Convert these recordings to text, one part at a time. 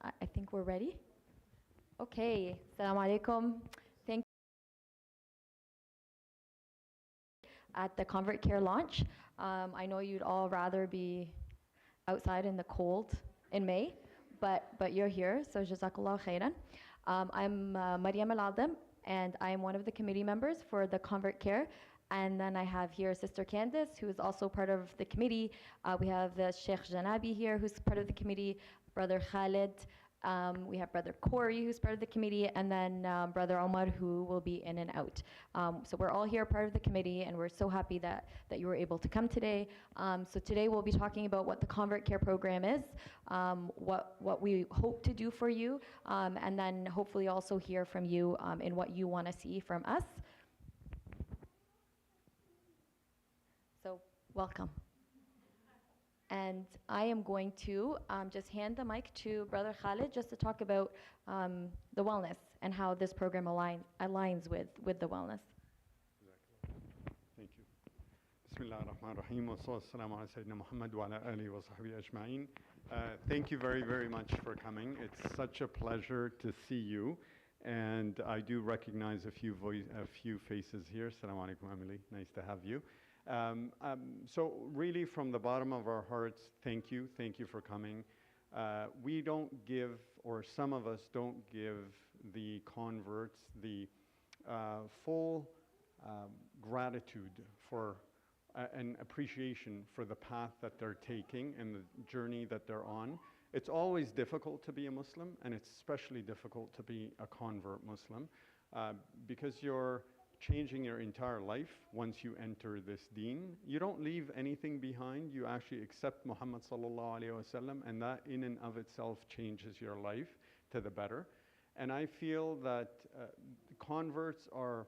I think we're ready. Okay, Assalamu alaikum. Thank you at the Convert Care launch. I know you'd all rather be outside in the cold in May, but you're here, so Jazakallah khairan. I'm Mariam Al-Adem, and I'm one of the committee members for the Convert Care. And then I have here Sister Candice, who is also part of the committee. We have Sheikh Janabi here, who's part of the committee, Brother Khalid. We have Brother Corey, who's part of the committee, and then Brother Omar, who will be in and out. So we're all here part of the committee, and we're so happy that you were able to come today. So today we'll be talking about what the Convert Care program is, what we hope to do for you, and then hopefully also hear from you in what you want to see from us. So welcome. And I am going to just hand the mic to Brother Khalid just to talk about the wellness and how this program aligns with the wellness. Thank you. Bismillah ar-Rahman ar-Rahim wa sallallahu ala Sayyidina Muhammad wa ala alihi wa sahbihi ajma'in. Thank you very, very much for coming. It's such a pleasure to see you. And I do recognize a few faces here. Assalamu alaikum, Emily. Nice to have you. So really from the bottom of our hearts, thank you for coming. We don't give, or some of us don't give the converts the full gratitude for and appreciation for the path that they're taking and the journey that they're on. It's always difficult to be a Muslim, and it's especially difficult to be a convert Muslim because you're changing your entire life once you enter this deen. You don't leave anything behind. You actually accept Muhammad sallallahu alaihi wasallam, and that in and of itself changes your life to the better. And I feel that converts are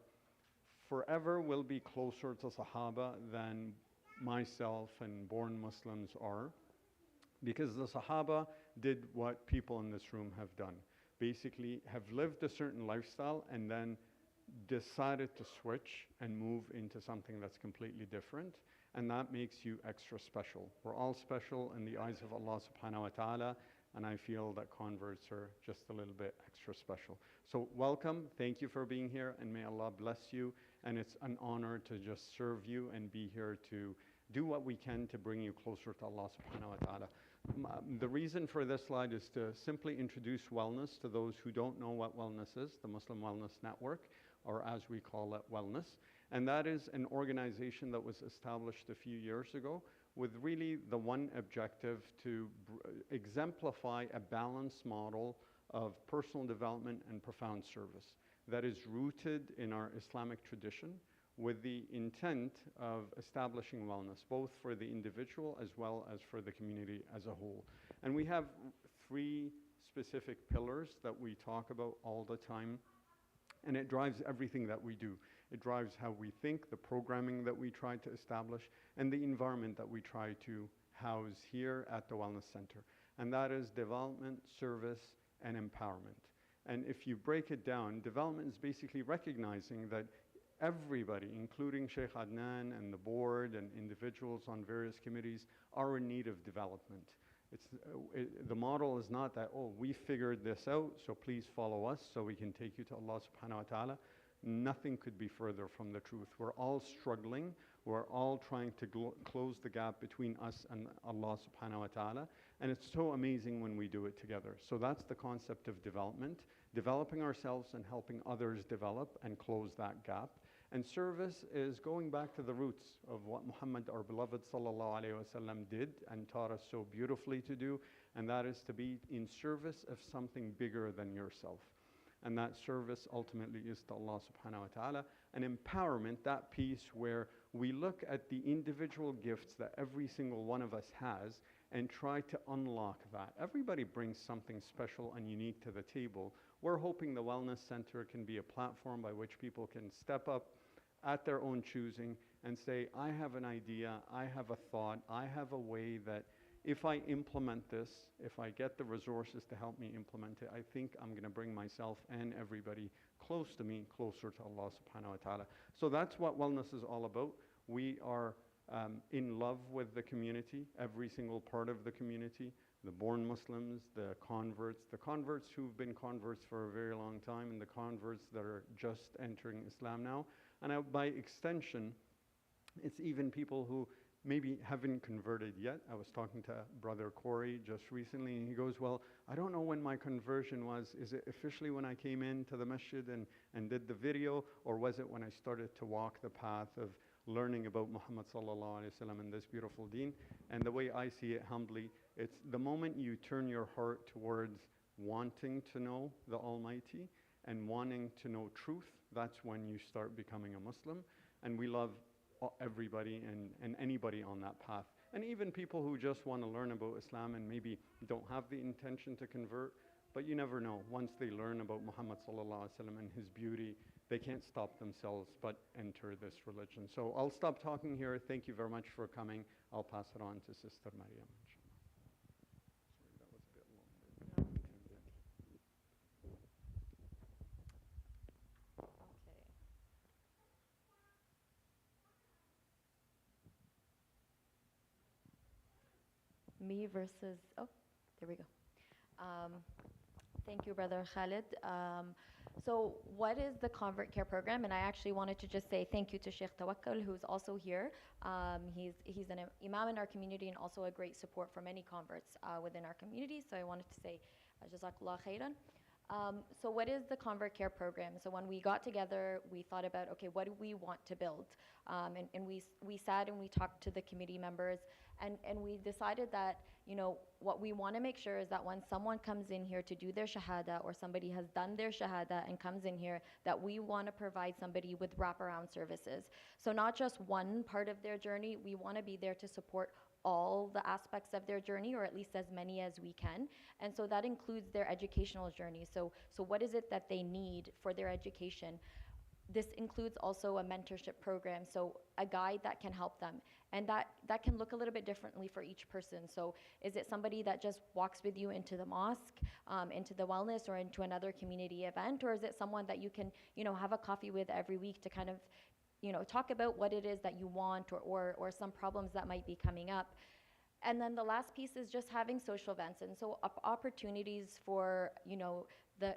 forever will be closer to Sahaba than myself and born Muslims are, because the Sahaba did what people in this room have done. Basically have lived a certain lifestyle and then decided to switch and move into something that's completely different, and that makes you extra special. We're all special in the eyes of Allah subhanahu wa ta'ala, and I feel that converts are just a little bit extra special. So welcome, thank you for being here, and may Allah bless you, and it's an honor to just serve you and be here to do what we can to bring you closer to Allah subhanahu wa ta'ala. The reason for this slide is to simply introduce wellness to those who don't know what wellness is, the Muslim Wellness Network, or as we call it, wellness. And that is an organization that was established a few years ago with really the one objective to exemplify a balanced model of personal development and profound service that is rooted in our Islamic tradition with the intent of establishing wellness, both for the individual as well as for the community as a whole. And we have 3 specific pillars that we talk about all the time. And it drives everything that we do. It drives how we think, the programming that we try to establish, and the environment that we try to house here at the Wellness Center. And that is development, service, and empowerment. And if you break it down, development is basically recognizing that everybody, including Sheikh Adnan and the board and individuals on various committees, are in need of development. The model is not that, oh, we figured this out, so please follow us so we can take you to Allah subhanahu wa ta'ala. Nothing could be further from the truth. We're all struggling. We're all trying to close the gap between us and Allah subhanahu wa ta'ala. And it's so amazing when we do it together. So that's the concept of development, developing ourselves and helping others develop and close that gap. And service is going back to the roots of what Muhammad, our beloved sallallahu alayhi wasallam, did and taught us so beautifully to do, and that is to be in service of something bigger than yourself. And that service ultimately is to Allah subhanahu wa ta'ala. And empowerment, that piece where we look at the individual gifts that every single one of us has and try to unlock that. Everybody brings something special and unique to the table. We're hoping the Wellness Center can be a platform by which people can step up at their own choosing and say, I have an idea, I have a thought, I have a way that if I implement this, if I get the resources to help me implement it, I think I'm going to bring myself and everybody close to me, closer to Allah subhanahu wa ta'ala. So that's what wellness is all about. We are in love with the community, every single part of the community. the born Muslims, the converts who've been converts for a very long time, and the converts that are just entering Islam now. And by extension, it's even people who maybe haven't converted yet. I was talking to Brother Corey just recently, and he goes, well, I don't know when my conversion was. Is it officially when I came into the masjid and did the video, or was it when I started to walk the path of learning about Muhammad sallallahu alaihi wasallam and this beautiful deen? And the way I see it humbly, it's the moment you turn your heart towards wanting to know the Almighty and wanting to know truth, that's when you start becoming a Muslim. And we love everybody and anybody on that path. And even people who just want to learn about Islam and maybe don't have the intention to convert, but you never know. Once they learn about Muhammad sallallahu alaihi wasallam and his beauty, they can't stop themselves but enter this religion. So I'll stop talking here. Thank you very much for coming. I'll pass it on to Sister Maryam. Sorry, that was a bit long. Me versus, oh, there we go. Thank you, Brother Khalid. So what is the Convert Care Program? And I actually wanted to just say thank you to Sheikh Tawakkal, who's also here. He's an imam in our community and also a great support for many converts within our community. So I wanted to say, Jazakallah khairan. So what is the Convert Care Program? So when we got together, we thought about, okay, what do we want to build? And we sat and we talked to the committee members, and we decided that, you know, what we want to make sure is that when someone comes in here to do their shahada, or somebody has done their shahada and comes in here, that we want to provide somebody with wraparound services. So not just one part of their journey, we want to be there to support all the aspects of their journey, or at least as many as we can. And so that includes their educational journey. So what is it that they need for their education? This includes also a mentorship program, so a guide that can help them. And that can look a little bit differently for each person. So is it somebody that just walks with you into the mosque, into the wellness, or into another community event? Or is it someone that you can, you know, have a coffee with every week to kind of, you know, talk about what it is that you want, or some problems that might be coming up? And then the last piece is just having social events, and so opportunities for, you know,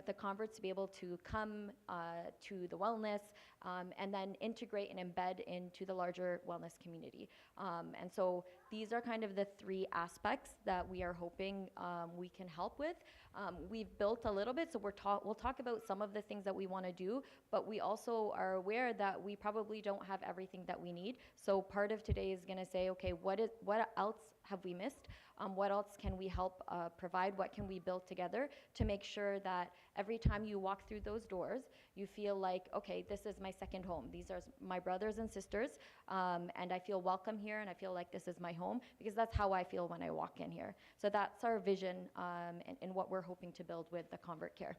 the converts to be able to come to the wellness, and then integrate and embed into the larger wellness community. And so these are kind of the three aspects that we are hoping we can help with. We've built a little bit, so we'll talk about some of the things that we want to do, but we also are aware that we probably don't have everything that we need. So part of today is going to say, okay, what else have we missed? What else can we help provide? What can we build together to make sure that every time you walk through those doors, you feel like, okay, this is my second home. These are my brothers and sisters, and I feel welcome here, and I feel like this is my home, because that's how I feel when I walk in here. So that's our vision, and what we're hoping to build with the Convert Care.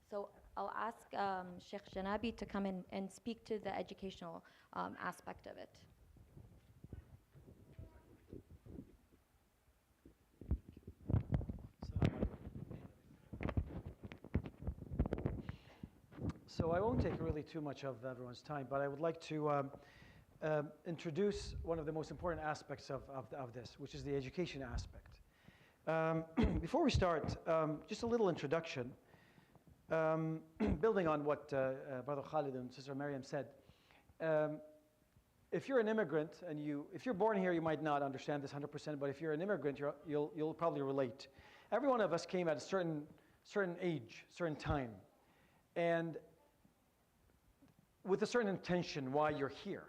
So I'll ask Sheikh Janabi to come in and speak to the educational aspect of it. So I won't take really too much of everyone's time, but I would like to introduce one of the most important aspects of this, which is the education aspect. Before we start, just a little introduction. Building on what Brother Khalid and Sister Maryam said, if you're an immigrant and if you're born here, you might not understand this 100%, but if you're an immigrant, you'll probably relate. Every one of us came at a certain age, certain time, and with a certain intention why you're here.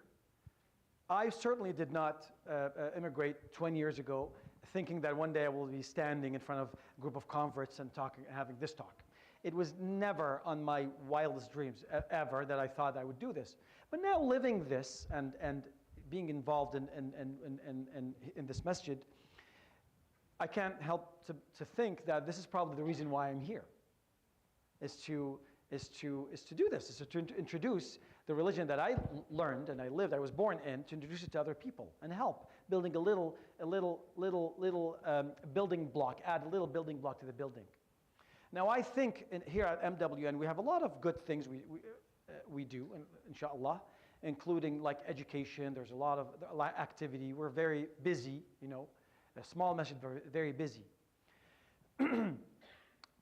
I certainly did not immigrate 20 years ago thinking that one day I will be standing in front of a group of converts and having this talk. It was never on my wildest dreams ever that I thought I would do this. But now living this and being involved in this masjid, I can't help to think that this is probably the reason why I'm here, is to do this, is to introduce the religion that I learned and I lived, I was born in, to introduce it to other people and help building a little building block, add a little building block to the building. Now I think here at MWN we have a lot of good things we do, inshallah, including like education. There's a lot of activity. We're very busy, you know, a small masjid, very, very busy.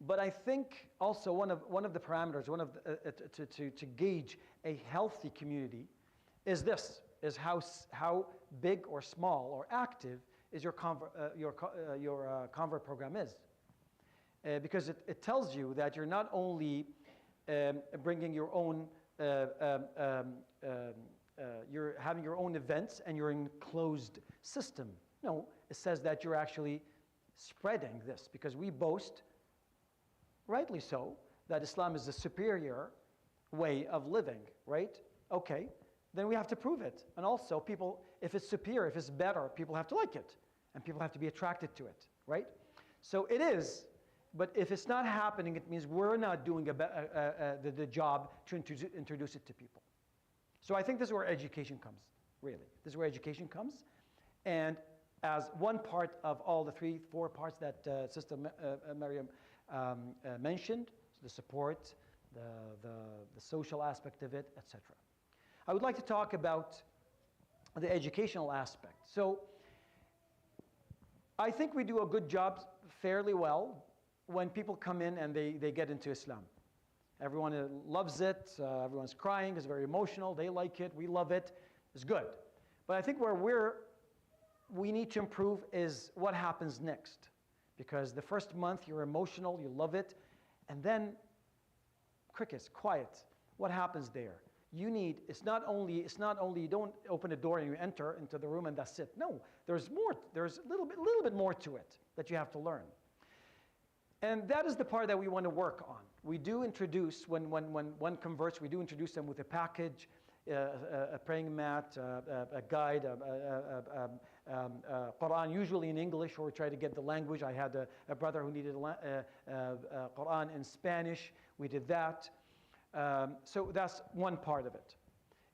But I think also one of the parameters, to gauge a healthy community is this, is how big or small or active is your convert program is. Because it tells you that you're not only bringing your own, you're having your own events and you're in closed system. No, it says that you're actually spreading this, because we boast, rightly so, that Islam is the superior way of living, right? Okay, then we have to prove it. And also people, if it's superior, if it's better, people have to like it. And people have to be attracted to it, right? So it is, but if it's not happening, it means we're not doing the job to introduce it to people. So I think this is where education comes, really. This is where education comes. And as one part of all the 3-4 parts that Sister Maryam mentioned, the support, the social aspect of it, etc. I would like to talk about the educational aspect. So I think we do a good job fairly well when people come in and they get into Islam. Everyone loves it, everyone's crying, it's very emotional, they like it, we love it, it's good. But I think where we need to improve is what happens next. Because the first month you're emotional, you love it, and then crickets, quiet. What happens there? You need, it's not only you don't open the door and you enter into the room and that's it. No, there's more, there's a little bit more to it that you have to learn. And that is the part that we want to work on. We do introduce, when one converts, we do introduce them with a package, a praying mat, a guide, Quran, usually in English, or we try to get the language. I had a brother who needed Quran in Spanish. We did that. So that's one part of it.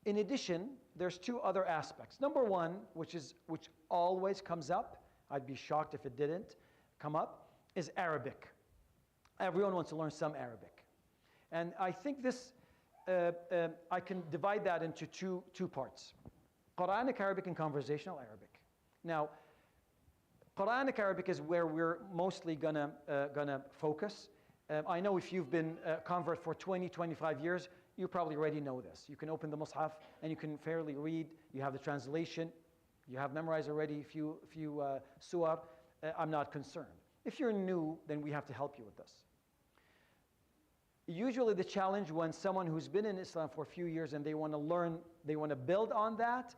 In addition, there's 2 other aspects. Number one, which always comes up, I'd be shocked if it didn't come up, is Arabic. Everyone wants to learn some Arabic. And I think this, I can divide that into two parts. Quranic Arabic and conversational Arabic. Now, Quranic Arabic is where we're mostly gonna focus. I know if you've been a convert for 20, 25 years, you probably already know this. You can open the Mus'haf and you can fairly read. You have the translation. You have memorized already a few surah. I'm not concerned. If you're new, then we have to help you with this. Usually the challenge when someone who's been in Islam for a few years and they want to learn, they want to build on that,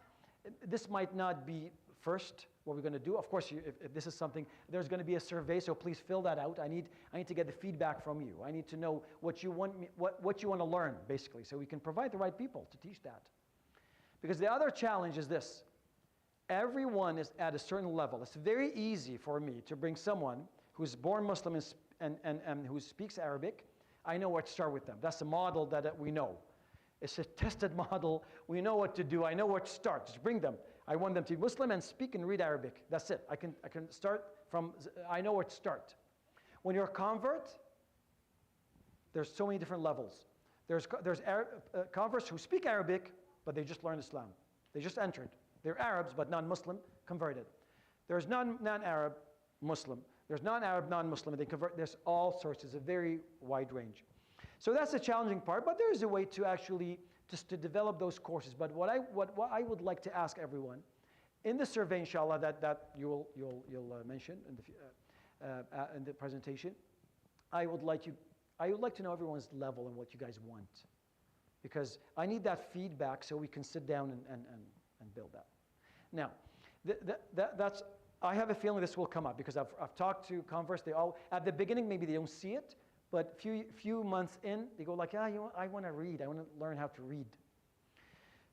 this might not be first what we're going to do. Of course, if this is something, there's going to be a survey, so please fill that out. I need to get the feedback from you. I need to know what you want to learn, basically, so we can provide the right people to teach that. Because the other challenge is this. Everyone is at a certain level. It's very easy for me to bring someone who's born Muslim and who speaks Arabic. I know where to start with them. That's a model that we know. It's a tested model. We know what to do. I know where to start. Just bring them. I want them to be Muslim and speak and read Arabic. That's it. I can start from, I know where to start. When you're a convert, there's so many different levels. There's converts who speak Arabic, but they just learned Islam. They just entered. They're Arabs, but non-Muslim, converted. There's non-Arab Muslim. There's non-Arab, non-Muslim, and they convert. There's all sorts. It's a very wide range. So that's the challenging part, but there is a way to actually just to develop those courses. But what I would like to ask everyone, in the survey, inshallah, that you'll mention in the presentation, I would like to know everyone's level and what you guys want, because I need that feedback so we can sit down and build that. Now, that's. I have a feeling this will come up because I've talked to converts. They all at the beginning maybe they don't see it, but few months in they go like, yeah, you know, I want to read. I want to learn how to read.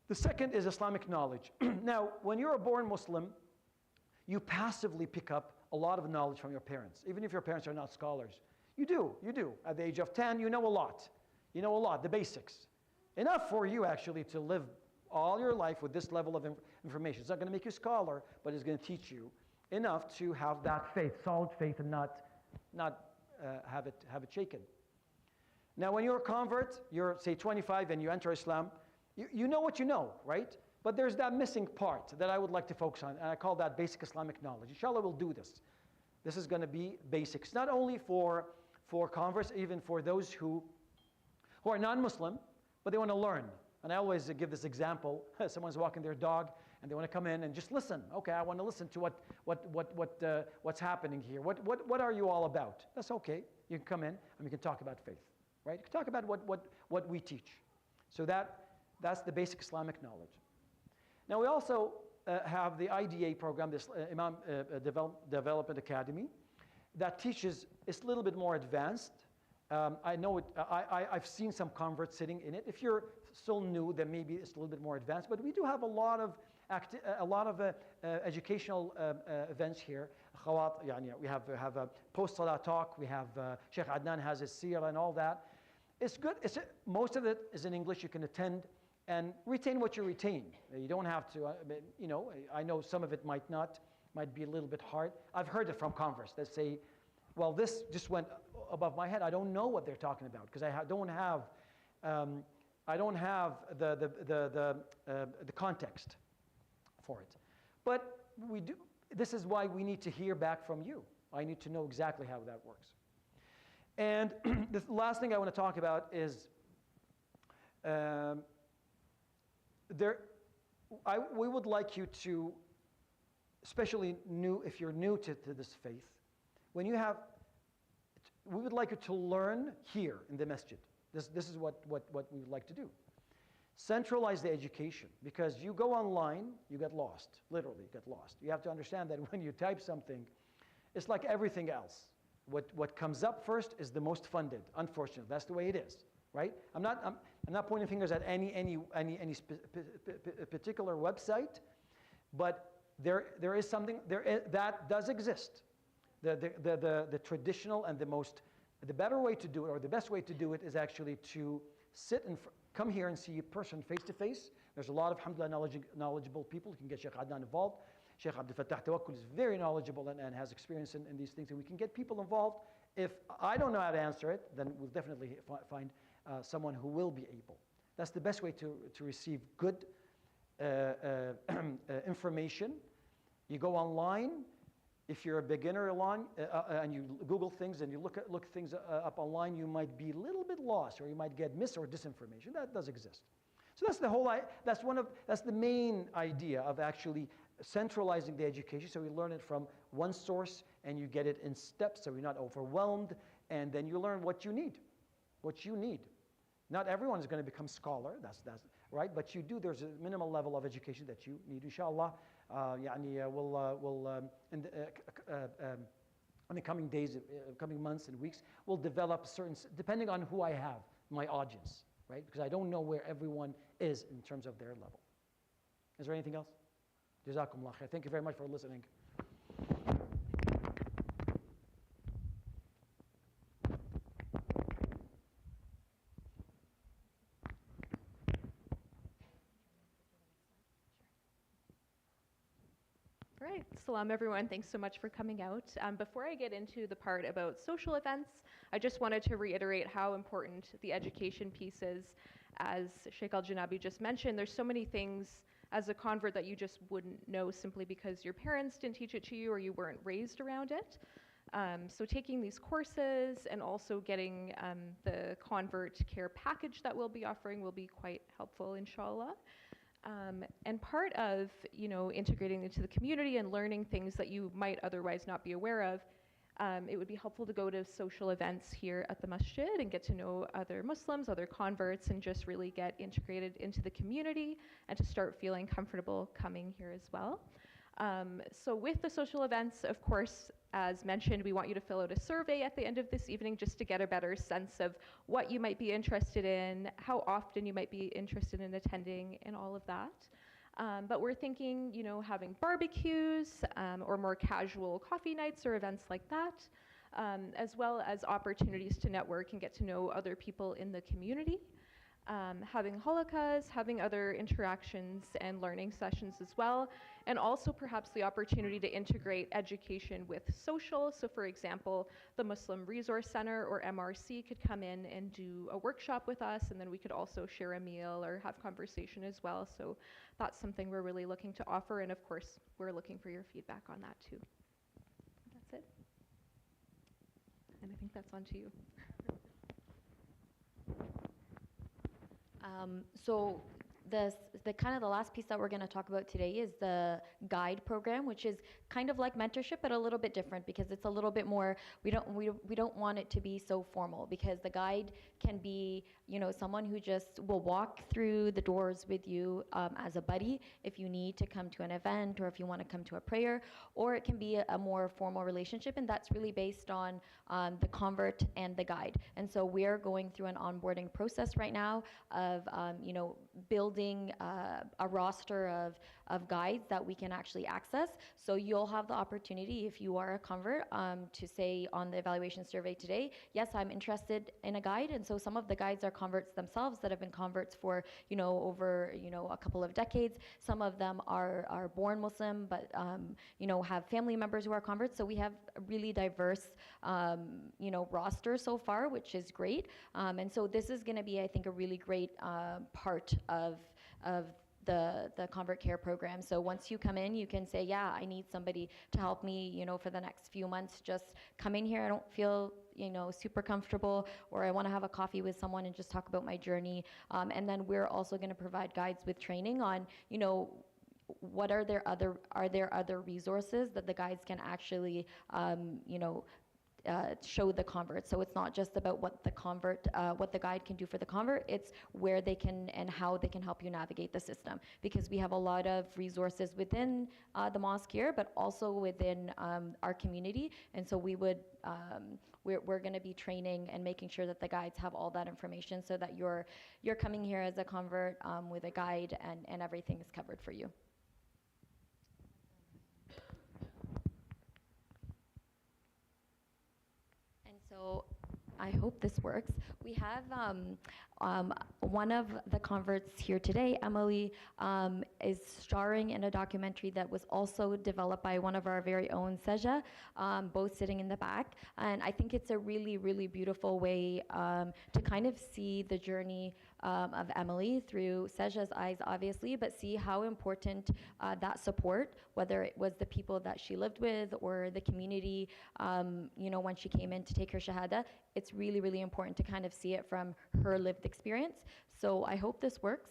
The second is Islamic knowledge. Now, when you're a born Muslim, you passively pick up a lot of knowledge from your parents, even if your parents are not scholars. You do. At the age of 10, you know a lot. You know a lot, the basics, enough for you actually to live all your life with this level of information. It's not going to make you a scholar, but it's going to teach you enough to have that faith, solid faith, and not have it shaken. Now, when you're a convert, you're say 25 and you enter Islam, You know what you know, right? But there's that missing part that I would like to focus on, and I call that basic Islamic knowledge. Inshallah, we'll do this. This is going to be basics, not only for converts, even for those who are non-Muslim, but they want to learn. And I always give this example. Someone's walking their dog, and they want to come in and just listen. Okay, I want to listen to what's happening here. What are you all about? That's okay. You can come in, and we can talk about faith, right? You can talk about what we teach. So that's the basic Islamic knowledge. Now, we also have the IDA program, this Imam Development Academy, that teaches, it's a little bit more advanced. I know it, I've seen some converts sitting in it. If you're still new, then maybe it's a little bit more advanced. But we do have a lot of educational events here. We have a post-salah talk. We have Sheikh Adnan has his seerah and all that. It's good. Most of it is in English. You can attend and retain what you retain. You don't have to, I know some of it might be a little bit hard. I've heard it from converts that say, well, this just went above my head. I don't know what they're talking about because I don't have the context for it. But we do. This is why we need to hear back from you. I need to know exactly how that works. And the last thing I want to talk about is we would like you to, especially if you're new to this faith, we would like you to learn here in the masjid. This is what we would like to do. Centralize the education, because you go online, you get lost, literally you get lost. You have to understand that when you type something, it's like everything else. What comes up first is the most funded, unfortunately. That's the way it is, right? I'm not pointing fingers at any particular website, but there is something that does exist. The traditional and the better way to do it, or the best way to do it, is actually to sit and come here and see a person face to face. There's a lot of, alhamdulillah, knowledgeable people. You can get Sheikh Adnan involved. Sheikh Abdul Fattah Tawakkul is very knowledgeable and has experience in these things, and we can get people involved. If I don't know how to answer it, then we'll definitely find someone who will be able. That's the best way to receive good information. You go online. If you're a beginner and you Google things and you look things up online, you might be a little bit lost, or you might get mis or disinformation. That does exist. So that's the main idea of actually centralizing the education. So we learn it from one source, and you get it in steps, so you're not overwhelmed, and then you learn what you need. What you need. Not everyone is going to become scholar. That's right. But you do. There's a minimal level of education that you need. Inshallah. We'll in the coming days, coming months and weeks, we'll develop certain, depending on who I have, my audience, right? Because I don't know where everyone is in terms of their level. Is there anything else? Jazakumullah khair. Thank you very much for listening. Great. Salam, everyone. Thanks so much for coming out. Before I get into the part about social events, I just wanted to reiterate how important the education piece is. As Sheikh Al-Janabi just mentioned, there's so many things as a convert that you just wouldn't know simply because your parents didn't teach it to you or you weren't raised around it. So taking these courses and also getting the convert care package that we'll be offering will be quite helpful, inshallah. And part of, integrating into the community and learning things that you might otherwise not be aware of, it would be helpful to go to social events here at the masjid and get to know other Muslims, other converts, and just really get integrated into the community and to start feeling comfortable coming here as well. So with the social events, of course, as mentioned, we want you to fill out a survey at the end of this evening just to get a better sense of what you might be interested in, how often you might be interested in attending, and all of that. But we're thinking, having barbecues or more casual coffee nights or events like that, as well as opportunities to network and get to know other people in the community. having halakas, having other interactions and learning sessions as well, and also perhaps the opportunity to integrate education with social. So for example, the Muslim Resource Center or MRC could come in and do a workshop with us, and then we could also share a meal or have conversation as well. So that's something we're really looking to offer, and of course, we're looking for your feedback on that too. That's it. And I think that's on to you. So the kind of the last piece that we're going to talk about today is the guide program, which is kind of like mentorship, but a little bit different because it's a little bit more. We don't want it to be so formal because the guide can be, someone who just will walk through the doors with you as a buddy if you need to come to an event or if you want to come to a prayer, or it can be a more formal relationship, and that's really based on the convert and the guide. And so we're going through an onboarding process right now of building a roster of guides that we can actually access. So you'll have the opportunity, if you are a convert, to say on the evaluation survey today, yes, I'm interested in a guide. And so some of the guides are converts themselves that have been converts for over a couple of decades. Some of them are born Muslim, but have family members who are converts. So we have a really diverse roster so far, which is great. And so this is going to be, I think, a really great part of the Convert Care program. So once you come in, you can say, yeah, I need somebody to help me, for the next few months. Just come in here. I don't feel, super comfortable, or I want to have a coffee with someone and just talk about my journey. And then we're also going to provide guides with training on, what are there other resources that the guides can actually, show the convert. So it's not just about what the guide can do for the convert, it's where they can and how they can help you navigate the system. Because we have a lot of resources within the mosque here, but also within our community. And so we're going to be training and making sure that the guides have all that information so that you're coming here as a convert with a guide and everything is covered for you. So I hope this works. We have one of the converts here today, Emily, is starring in a documentary that was also developed by one of our very own, Seja, both sitting in the back. And I think it's a really, really beautiful way to kind of see the journey of Emily through Seja's eyes, obviously, but see how important that support, whether it was the people that she lived with or the community, when she came in to take her Shahada, it's really, really important to kind of see it from her lived experience. So I hope this works.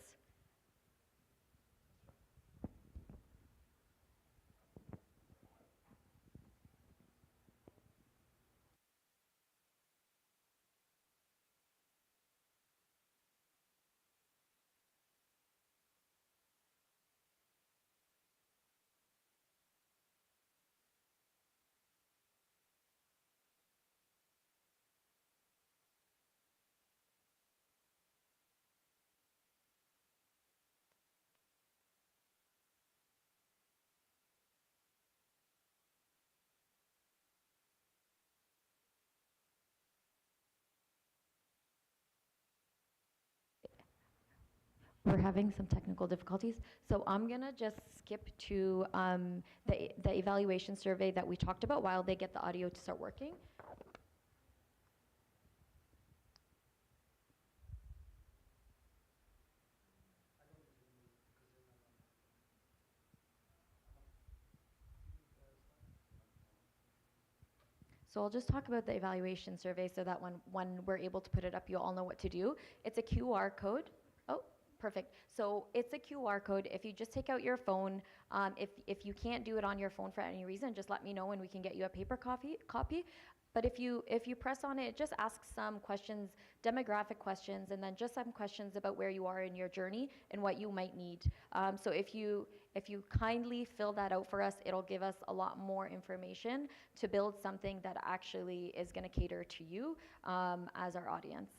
We're having some technical difficulties, so I'm gonna just skip to the evaluation survey that we talked about while they get the audio to start working. So I'll just talk about the evaluation survey so that when we're able to put it up, you all know what to do. It's a QR code. Oh, perfect. So it's a QR code. If you just take out your phone, if you can't do it on your phone for any reason, just let me know and we can get you a paper copy. But if you press on it, it just asks some questions, demographic questions, and then just some questions about where you are in your journey and what you might need. So if you kindly fill that out for us, it'll give us a lot more information to build something that actually is going to cater to you as our audience.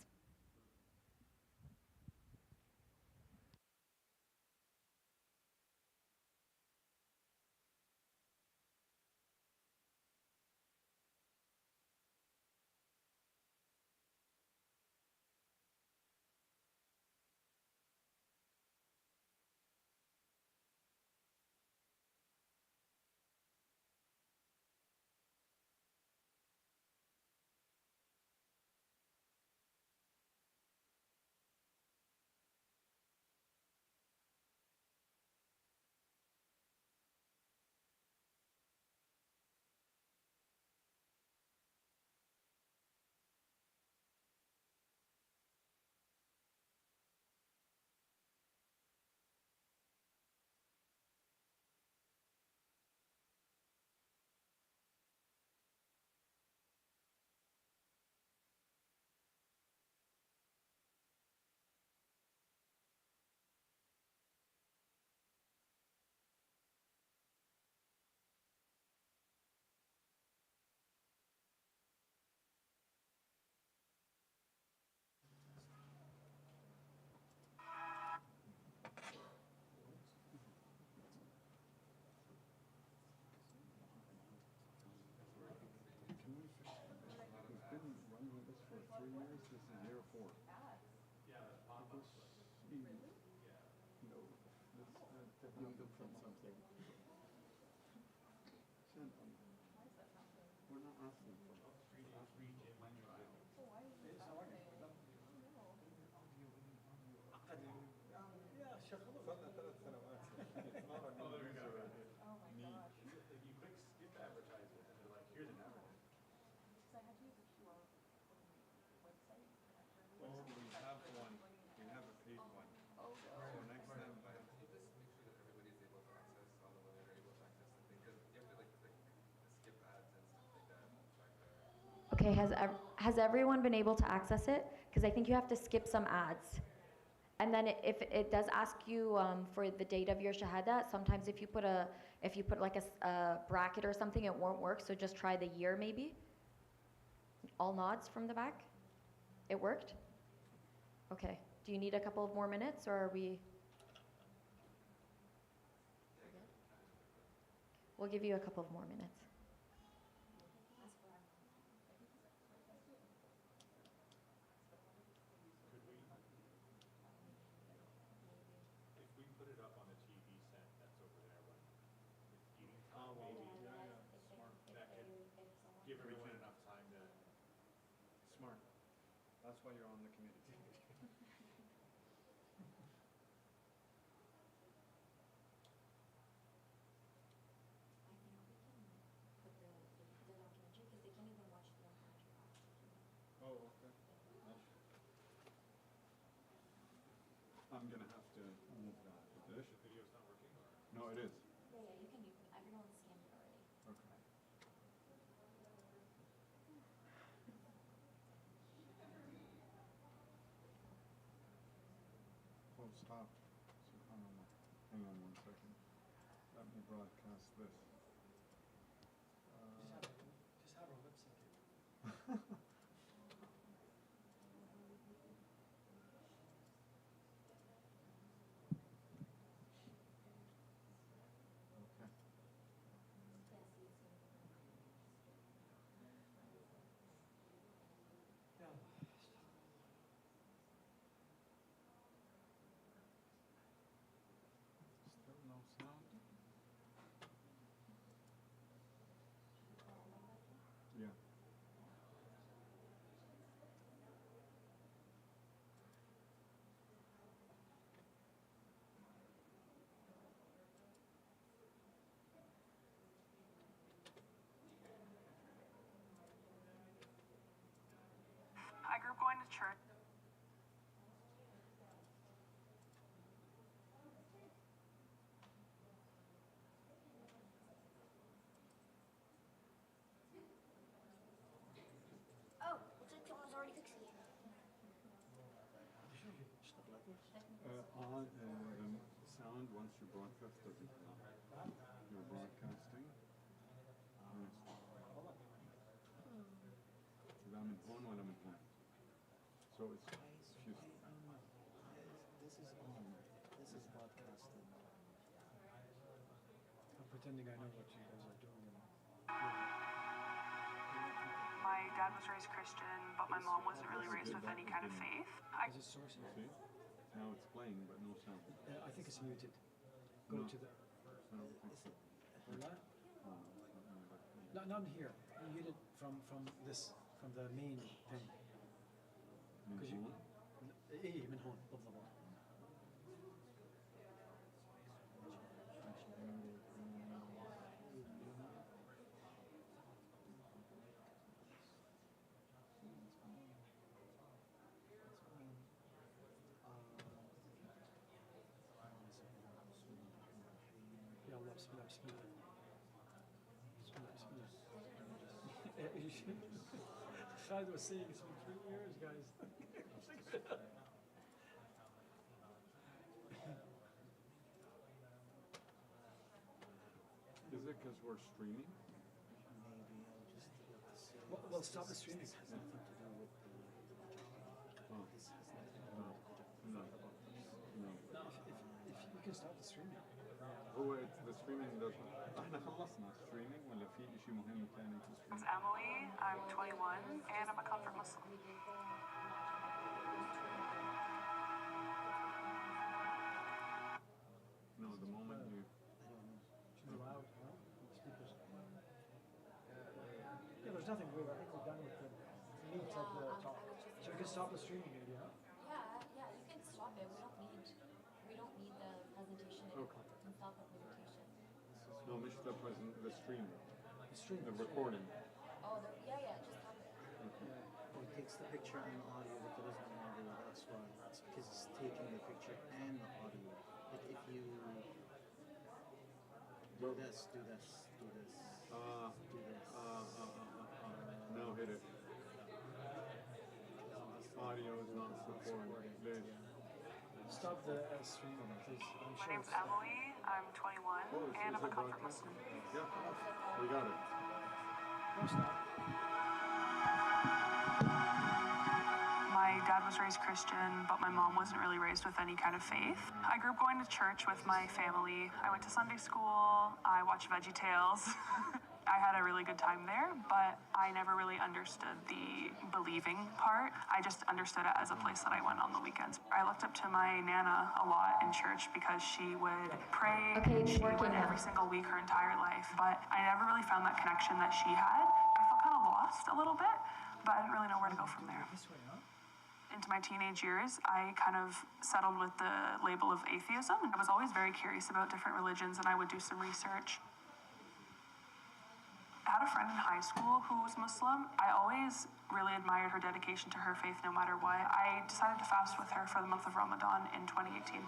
This is year 4. No, this happened from something. We're not asking for it. Oh, we have one. We have a paid one. So next time. Okay, has everyone been able to access it? Because I think you have to skip some ads. And then if it does ask you for the date of your shahada, sometimes if you put like a bracket or something, it won't work. So just try the year maybe. All nods from the back. It worked? Okay. Do you need a couple of more minutes, or are we? We'll give you a couple of more minutes. Give everyone enough time to. Smart. That's why you're on the committee. Oh, okay. I'm gonna have to move that. This video's not working? No, it is. Okay. Oh, stop. Subhanallah. Hang on 1 second. Let me broadcast this. Just have our website. Okay. Still no sound? Yeah. I grew up going to church. Oh, looks like someone's already fixing it. On the sound once you broadcast doesn't come. You're broadcasting. لا من هون ولا من هون. So it's if you This is on. This is broadcasting. I'm pretending I know what you guys are doing. My dad was raised Christian, but my mom wasn't really raised with any kind of faith. Is it source? see, now it's playing but no sound. I think it's muted. Go No. to the. I don't think so. Hola? No, Not here. Mute it from the main thing. من Because you. هون. إيه من هون بالضبط. يا الله بسم الله بسم الله. بسم الله بسم الله. Khalid was saying it's been 3 years, guys. Is it because we're streaming? Maybe I'll just see. Well, stop the streaming. This has nothing to do with the. Oh. This has nothing to do with the. No. No. No, if you can stop the streaming. هو the streaming doesn't. احنا خلصنا streaming ولا في شيء مهم ثاني في It's streaming؟ Emily. I'm 21 and I'm a comfort Muslim. No, the moment you. Too loud, huh? The speakers. Yeah, there's nothing weird. I think we're done with the meat of the talk. So we can stop the streaming maybe, huh? Yeah, you can stop it. We don't need the presentation anymore. Okay. You can stop the presentation. No, Mish, the stream, The stream. the recording. Oh, yeah, just stop it. Well, it takes the picture and the audio. If it isn't an audio, that's why. That's because it's taking the picture and the audio. Like if you do this, do this, do this, do this. Now hit it. Audio is not supported. This. Stop the stream, please. I'm My sure name's it's. Emily. I'm 21 and I'm a comfort Muslim. Yeah, we got it. No, stop. My dad was raised Christian, but my mom wasn't really raised with any kind of faith. I grew up going to church with my family. I went to Sunday school. I watched VeggieTales. I had a really good time there, but I never really understood the believing part. I just understood it as a place that I went on the weekends. I looked up to my Nana a lot in church because she would pray. Okay, it's She working went now. every single week her entire life, but I never really found that connection that she had. I felt kind of lost a little bit, but I didn't really know where to go from there. This way, huh? Into my teenage years, I kind of settled with the label of atheism. I was always very curious about different religions, and I would do some research. I had a friend in high school who was Muslim. I always really admired her dedication to her faith no matter what. I decided to fast with her for the month of Ramadan in 2018.